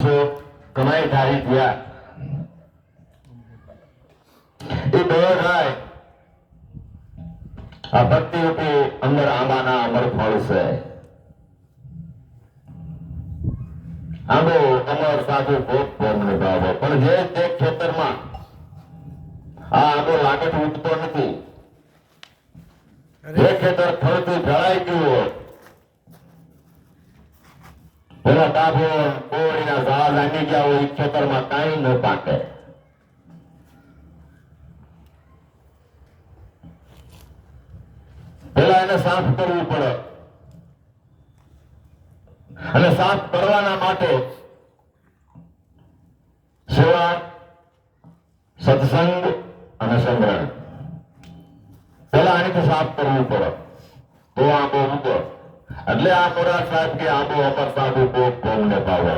કમાઈ ધારી થયા એ બે થાય આ ભક્તિ રૂપી અંદર આંબાના અમર ફળ છે. આંબો અમર સાધુ ભોગ ભોગ નિભાવો. પણ જે તે ખેતરમાં આ આંબો લાગત ઉગતો નથી, જે ખેતર ફળથી ભરાઈ ગયું હોય એનો ડાભો કોળીના ઝાડ લાગી ગયા હોય એ ખેતરમાં કાંઈ ન પાકે. પેલા એને સાફ કરવું પડે અને સાફ કરવાના માટે સેવા, સત્સંગ અને સંગ્રહ પેલા આને સાફ કરવું પડે તો આંબો ઉગો. એટલે આ મોરા સાહેબ કે આંબો અમર સાધુ ભોગ ભોગ ને પાવે.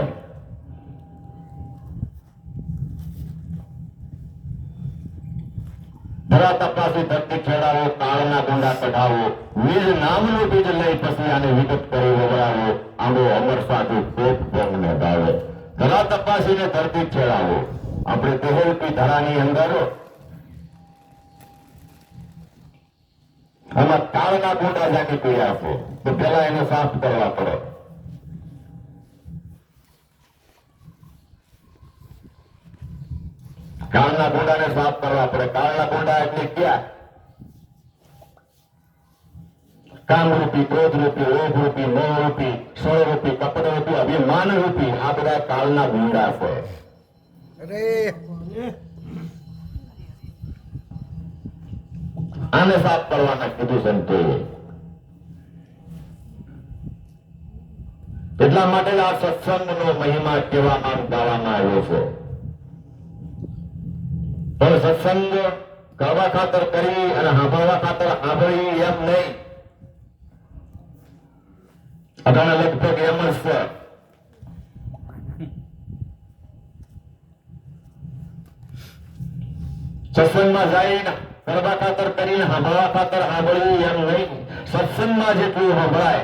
ધરા તપાસી ધરતી ખેડાવો, કાળના ગુંડા કઢાવો, નિજ નામનું બીજ લઈ પછી આને વિગત કરી વવરાવો. આંબો અમર સાધુ ભોગ ભોગ ને ભાવે. ધરા તપાસીને ધરતી ખેડાવો. આપણે દેહરૂપી ધરાની અંદર આમાં કાળના ગુંડા જાગી પીડ્યા છે તો પેલા એને સાફ કરવા પડે. કાળના ગુંડાને સાફ કરવા પડે. કાળના ગુંડા એટલે ક્યાં? કામરૂપી, ક્રોધરૂપી, લોભરૂપી, મોહરૂપી, સ્વરૂપી, કપટરૂપી, અભિમાનરૂપી આ બધા કાળના ગુંડા છે. આને સાફ કરવાના કીધું સંતોએ. એટલા માટે આ સત્સંગનો મહિમા કહેવામાં ગાવામાં આવ્યો છે. પણ સત્સંગ કરવા ખાતર કરી અને સાંભળવા ખાતર સાંભળી એમ નહીં. અટાણે લગભગ એમ જ છે. સત્સંગમાં જઈને કરવા ખાતર કરીને સાંભળવા ખાતર સાંભળવું એમ નહીં. સત્સંગમાં જેટલું સાંભળાય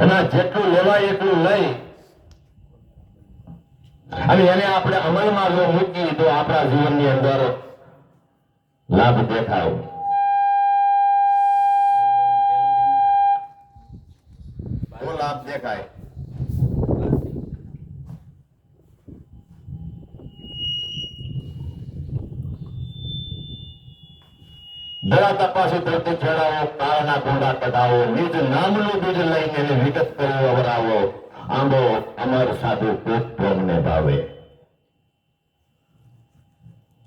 અને જેટલું લેવાય એટલું લઈ અને એને આપણે અમલમાં જો મૂકી તો આપણા જીવનની અંદર લાભ દેખાય. લાભ દેખાય. ધરા તપાસી ધરતી ખેડાવો, કાળના ગુંડા કઢાવો, નિજ નામનું બીજ લઈને એને વિગત કરી વવરાવો. આંબો અમર સાધુ ભોગ ભોગ ને ભાવે.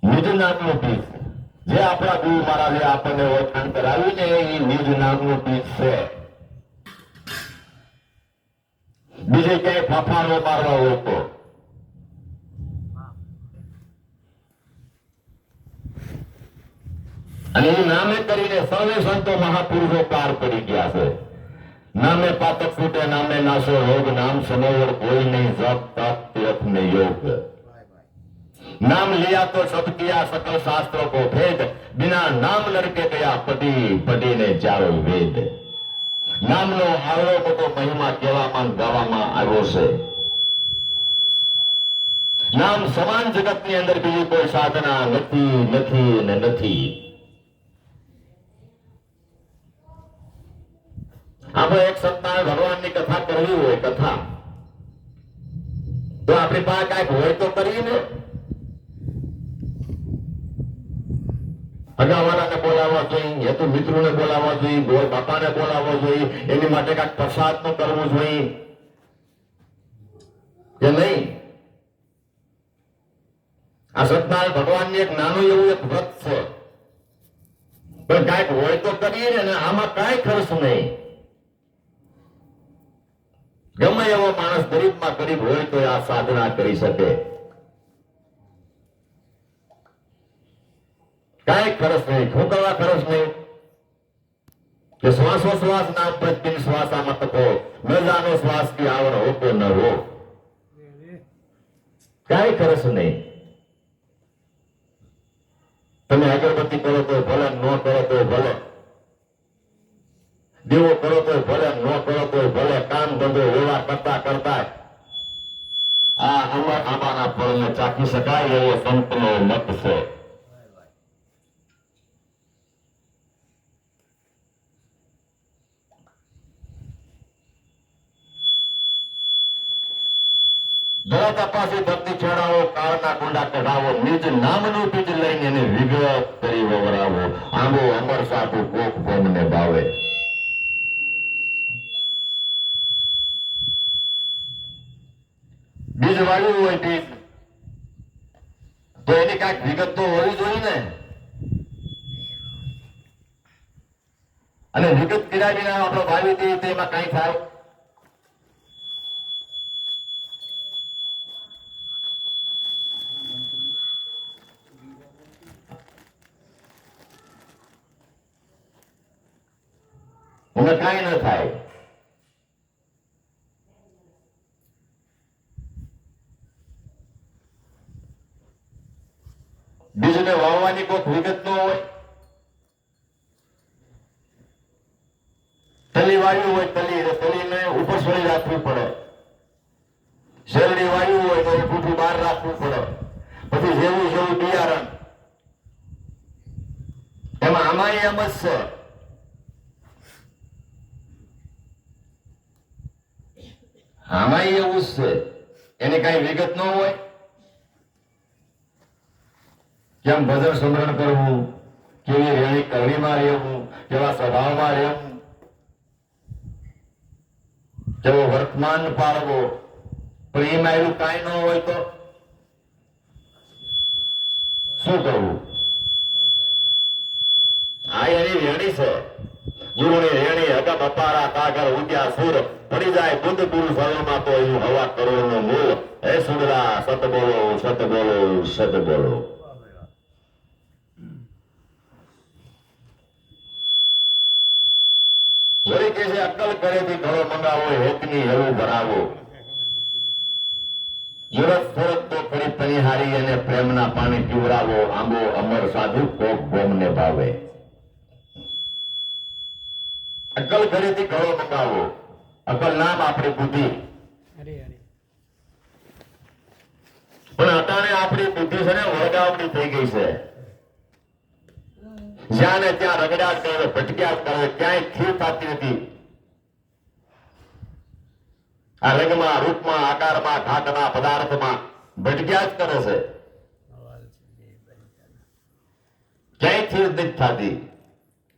નિજ નામનું બીજ જે આપણા ગુરુ મહારાજે આપણને ઓળખાણ કરાવીને એ નિજ નામનું બીજ છે. બીજે ક્યાંય ફાફાનો મારવા હોય તો અને એ નામે કરીને સર્વે સંતો મહાપુરુષો પાર પડી ગયા છે. નામે પાતક ફૂટે, નામે નાશો રોગ, નામ સનોવર કોઈ નહીં, જપ તપ તીર્થ ને યોગ. नाम लिया तो सब किया सकल शास्त्रों को भेद, बिना नाम लड़के गया पटी पटी ने चारो वेद. નામનો આવડો મોટો મહિમા કહેવામાં ગાવામાં આવ્યો છે. નામ સમાન જગતની અંદર બીજી કોઈ સાધના નથી નથી ને નથી. આપણે એક સત્યનારાયણ ભગવાનની કથા કરવી હોય, કથા તો આપણી પાસે કાંઈક હોય તો કરીએ ને. અગાવાળાને બોલાવવા જોઈએ, હેતુ મિત્રોને બોલાવવા જોઈએ, ગોળ બાપાને બોલાવવા જોઈએ, એની માટે કાંઈક પ્રસાદ નું કરવું જોઈએ કે નહીં? આ સત્યનારાયણ ભગવાનની એક નાનું એવું એક વ્રત છે, પણ કાંઈક હોય તો કરીએ ને. આમાં કાંઈ ખર્ચ નહીં. ગમે એવો માણસ ગરીબમાં ગરીબ હોય તો આ સાધના કરી શકે. કાંઈ ખર્ચ નહીં. શું કરવા ખર્ચ નહીં? કે શ્વાસોશ્વાસ નામ પ્રતિદિન શ્વાસામાં તકો, ન જાનો શ્વાસ की आवड़ हो तो न रो. કાંઈ ખર્ચ નહીં. તમે અગરબત્તી કરો તો ભલે, ન કરો તો ભલે, દીવો કરો તો ભલે, ન કરો તો ભલે, કામ ધંધો વ્યવહાર કરતા કરતા આ આંબાના ફળને ચાખી શકાય એવો સંતનો મત છે. ધરા તપાસી ધરતી છેડાવો, કાળના કુંડા કઢાવો, નિજ નામનું બીજ લઈને એને વિગત કરી વવરાવો. આંબો અમર સાધુ કોક ભોમને ભાવે. બીજ વાળ્યું હોય બીજ તો એની કાંઈક વિગત તો હોવી જોઈએ ને. અને વિગત કર્યા વિના આપણે વાવી દઈએ તો એમાં કઈ થાય? મને કઈ ન થાય. બીજને વાવવાની કોઈ વિગત ન હોય. તલી વાયુ હોય, તલીને ઉપર છોડી રાખવી પડે. શેરડી વાયુ હોય તો એ ફૂટું બહાર રાખવું પડે. પછી જેવું બિયારણ, એમાં આમાં એમ જ છે. આમાં એવું જ છે, એની કઈ વિગત ન હોય. કેમ ભજન સ્મરણ કરવું, કેવી રેણી કરણીમાં રહેવું, કેવા સ્વભાવમાં રહેવું, કેવો વર્તમાન પાળવો, પણ એમાં એવું કાંઈ ન હોય તો શું કરવું? આ એની રેણી છે. ગુરુની રેણી હગમ અપારા કાગર ઉદ્યા સુર પડી જાય બુદ્ધ ગુરુ સર્વમાં તો એવું હવા કરોડ નો મૂળ. હે સુંદરા સત બોલો, સત બોલો, સત બોલો. વળી કે છે અક્કલ કરેથી ઘણો મંગાવો, હેતની હેવું ભરાવો. યુરત ફરત તો કરી પનિહારી અને પ્રેમના પાણી પીવરાવો. આંબો અમર સાધુ કોક ભોમને ભાવે. અક્કલ ઘરેથી ઘણો મંગાવો. અક્કલ નામ આપણી બુદ્ધિ. પણ અટાણે આપણી બુદ્ધિ છે ને વળગાવડી થઈ ગઈ છે. જ્યાં ને ત્યાં રગડાટ કરે, ભટક્યા કરે, ક્યાંય સ્થિર થતી નથી. આ રંગમાં, રૂપમાં, આકારમાં, ઘાટના પદાર્થમાં ભટક્યા જ કરે છે. ક્યાંય સ્થિર નથી થતી.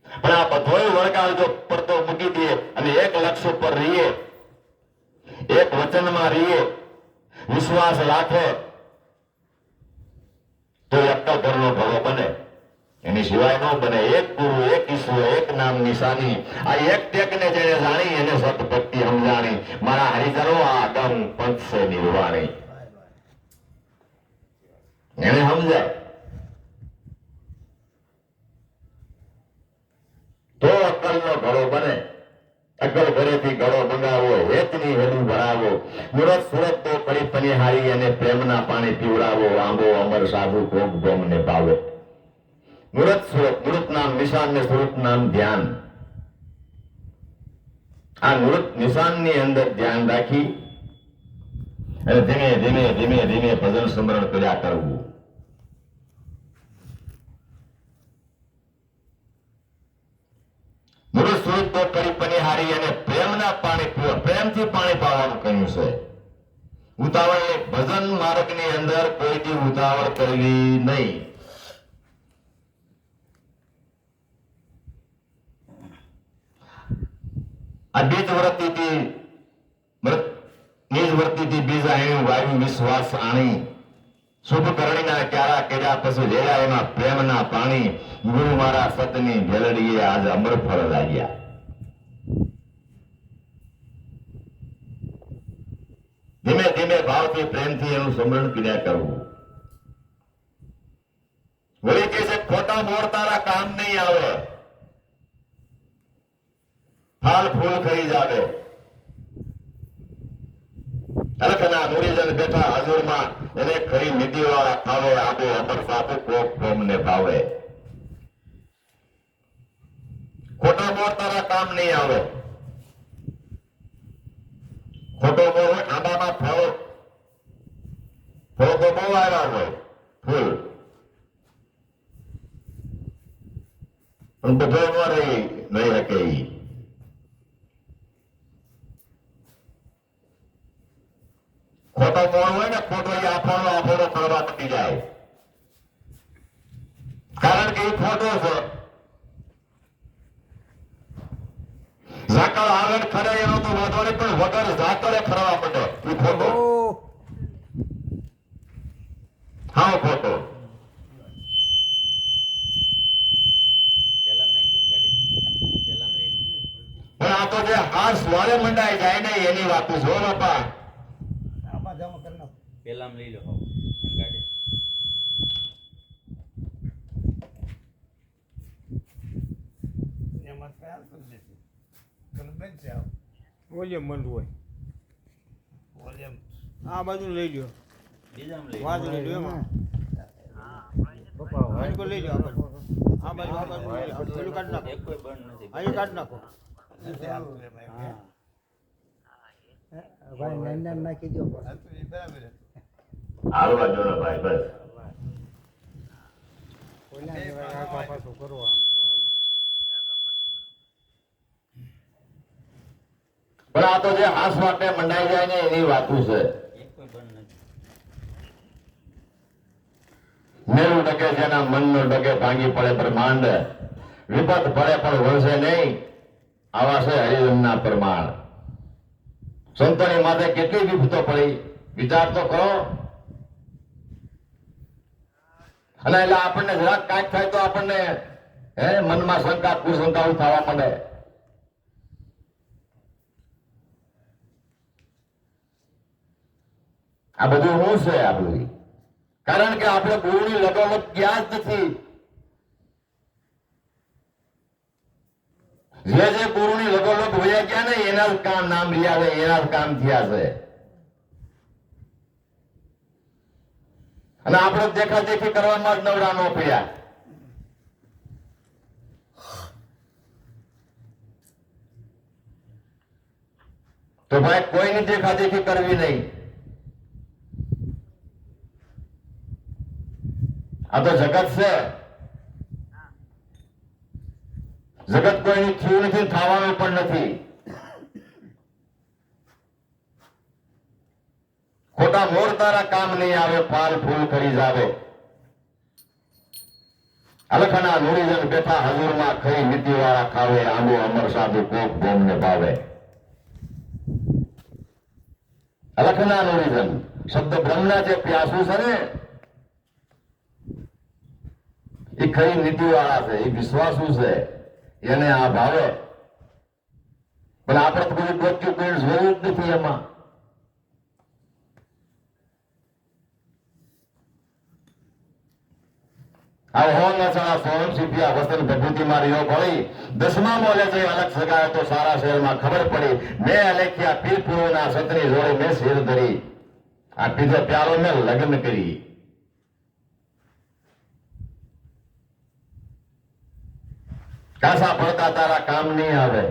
પણ આ બધોય વળગાવ જો પડતો મૂકી દે અને એક લક્ષ્ય પર રહીએ, એક વચનમાં રહીએ, વિશ્વાસ રાખે તો અક્કલ ઘરનો ઘડો બને. એની સિવાય ન બને. એક ગુરુ, એક ઈશ્વર, એક નામ નિશાની. આ એક ટેકને જેને જાણી એને સતભક્તિ સમજાણી. મારા હરિજનો આ અગમ પંથ છે નિર્વાણી. એને સમજાય તો અક્કલનો ઘડો બને. અક્કલ ઘરેથી ઘડો મંગાવો, હેતની હેલું ભરાવો. મુરત સુરત તો કરી પનિહારી અને પ્રેમના પાણી પીવડાવો. આંબો અમર સાધુ ભોગ ભોમને ભાવે. મુરત સુરત, મુરત નામ નિશાન ને સુરત નામ ધ્યાન. આ મુરત નિશાન ની અંદર ધ્યાન રાખી અને ધીમે ધીમે ધીમે ધીમે ભજન સ્મરણ કર્યા કરવું. મુરત સુરત તો કરી પનિહારી અને પ્રેમના પાણી પીવા. પ્રેમથી પાણી પાવાનું કહ્યું છે. ઉતાવળ ભજન માર્ગ ની અંદર કોઈથી ઉતાવળ કરવી નહીં. આ બીજ વર્તીથી નિજ વર્તીથી બીજા એનું વાયુ વિશ્વાસ આણી. શુભ કરણીના ક્યારા કર્યા પછી રેડા એમાં પ્રેમના પાણી. ગુરુ મારા સતની ભેલડીએ આજ અમર ફળ લાગ્યા. ધીમે ધીમે ભાવથી પ્રેમથી એનું સ્મરણ કર્યા કરવું. વળી કે છે ખોટા મોર તારા કામ નહીં આવે, ફાલ ફૂલ કરી જાવે. અલખના મુરીજન બેઠા હજુરમાં એને ખરી નિધિ વાળા ખાવે. આબો અમર સાધુ કોક ભોમને ભાવે. ખોટા મોર તારા કામ નહીં આવે. ખોટો મોર આંબામાં ફળ ફોટો બહુ આવ્યા હોય ફૂલ પણ બધો ન રહી નહીં શકે ઈ ખોટો મોણ હોય ને ખોટો એ આફોડો કરવા પડી જાય કારણ કે એ ખોટો છે ઝાકળ આગળ ખરે એનો તો વાંધો નહીં પણ વગર ઝાકળે ખરવા પડે એ ખોટો હા ખોટો પણ આ તો જે હાથ વારે મંડાઈ જાય ને એની વાત જો બાપા પેલામ લઈ લો ગાડી એમાં તૈયાર કરી દેશે બેન છે વોલ્યુમ બંધ હોય વોલ્યુમ આ બાજુ લઈ લ્યો બીજામ લઈ વાજ લઈ લ્યો એમાં આની લઈ લ્યો આ બાજુ લઈ લ્યો પેલું કાઢ નાખો એક કોઈ બંધ નથી અહીં કાઢ નાખો ભાઈ નંદન નાખી દો બરાબર હાલવા જોડો ભાઈ બસ કોઈના જેવા આગા પાછું કરો આમ તો પણ આ તો જે હાથ માટે મંડાઈ જાય ને એની વાતું છે એક કોઈ બંધ નથી મેરું ડગે જેના મનનો ડગે ભાંગી પડે બ્રહ્માંડ વિપત પડે પણ વળશે નહીં આવા છે હરિજનના પ્રમાણ સંતોની માથે કેટલી વિપતો પડી વિચાર તો કરો અને એટલે આપણને જરાક કાંઈક થાય તો આપણને મનમાં શંકા કુશંકાઓ થવા માંડે આ બધું શું છે આ બધું કારણ કે આપણે ગુરુની લગાવત ગયા જ નથી જે ગુરુની લગોલગ વયા ગયા ને એના જ કામ નામ રહ્યા છે એના જ કામ થયા છે અને આપણે દેખાદેખી કરવામાં જ નવરા ન પડ્યા તો ભાઈ કોઈની દેખાદેખી કરવી નહીં આ તો જગત છે જગત કોઈનું થયું નથી થવાનું પણ નથી ખોટા મોર તારા કામ નહીં આવે પાલ ફૂલ કરી જાવે અલખના નુરીજન બેઠા હજુરમાં ખરી નીતિવાળા ખાવે આંબો અમર સાધુ કોક બોમ ને ભાવે અલખના નુરીજન શબ્દ બ્રહ્મના જે પ્યાસુ છે ને એ ખરી નીતિવાળા છે એ વિશ્વાસુ છે એને આ ભાવે પણ આપણે તો કોઈ ડોક્યું કોઈ જોયું જ નથી એમાં આ હોનસણા સોનમ સીપિયા વસન પ્રભુતિ મારી ભળી 10મા મોલે જે અલગ સગાય તો સારા શહેરમાં ખબર પડી મેં અલેખ્યા પીર પૂર્વના સતની જોડે મેં શેર ધરી આ પીધો પ્યારો મેં લગ્ન કરી કાસા પડતા તારા કામ નહીં આવે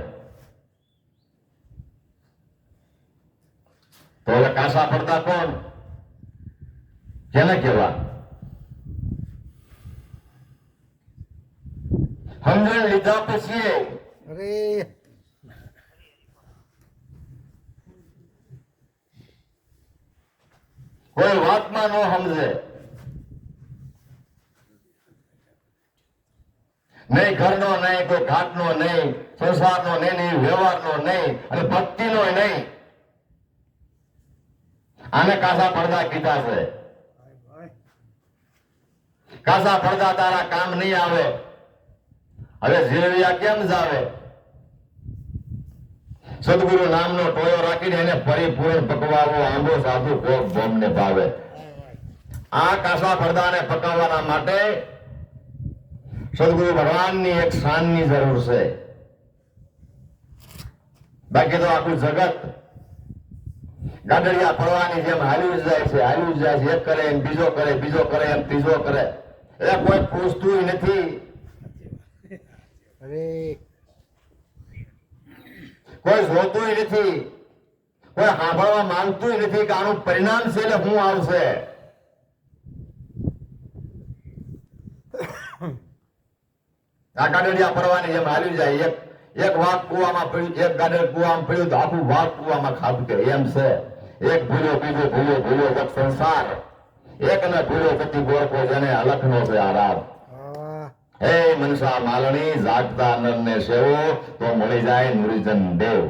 તો હવે કાસા પડતા કોણ કેને કેવા સમજણ લીધા પછી અરે કોઈ વાતમાં ન સમજે નહીં ઘરનો નહીં કોઈ ઘાટનો નહીં સંસારનો નહીં વ્યવહારનો નહીં અને ભક્તિનો નહીં આને કાસા પડદા કીધા છે કાસા પડદા તારા કામ નહીં આવે હવે જીરવિયા કેમ જાવે સદગુરુ નામનો ટોયો રાખીને એને પરિપૂર્ણ પકવાવો આંબો સાધુ કોક બોમ ને ભાવે આ કાસા પડદાને પકાવવાના માટે સદગુરુ ભગવાનની એક શાનની જરૂર છે બાકી તો આખું જગત ગાડડિયા પડવાની જેમ હાલ્યું જ જાય છે એક કરે એમ બીજો કરે એમ ત્રીજો કરે એટલે કોઈ પૂછતું નથી અરે કોઈ જોતું નથી કોઈ સાંભળવા માંગતું નથી કે આનું પરિણામ છે એટલે શું આવશે આ ગાડડિયા ફરવાની જેમ હાલી જાય. એક વાઘ કુવામાં પડ્યું, એક ગાડર કુવામાં પડ્યું તો આખું વાઘ કુવામાં ખાબકે એમ છે. એક ભૂલો બીજો ભૂલો ભૂલો વખ સંસાર, એક ને ભૂલો પતિ ગોરખો જેને અલખનો છે આરામ. હા હે મનસા માલણી જાગતા નરને સેવો તો મળી જાય નુરીજન દેવ.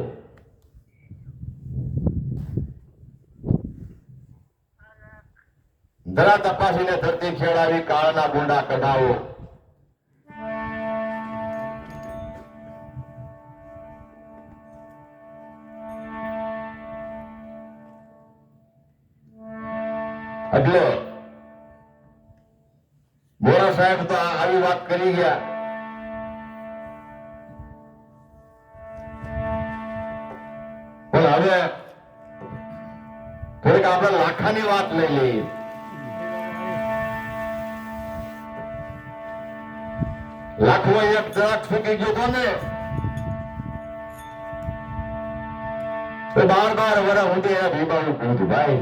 ધરા તપાસીને ધરતી ખેડાવી કાળના ગુંડા કઢાવો. એટલે મોરા સાહેબ તો આવી વાત કરી ગયા. પણ હવે થોડીક આપણે લાખાની વાત લઈ લઈએ. લાખો એક જરાક ફૂકી ગયો તો ને તો 12 વર્ષ સુધી એના ભીમાનું પૂછ ભાઈ.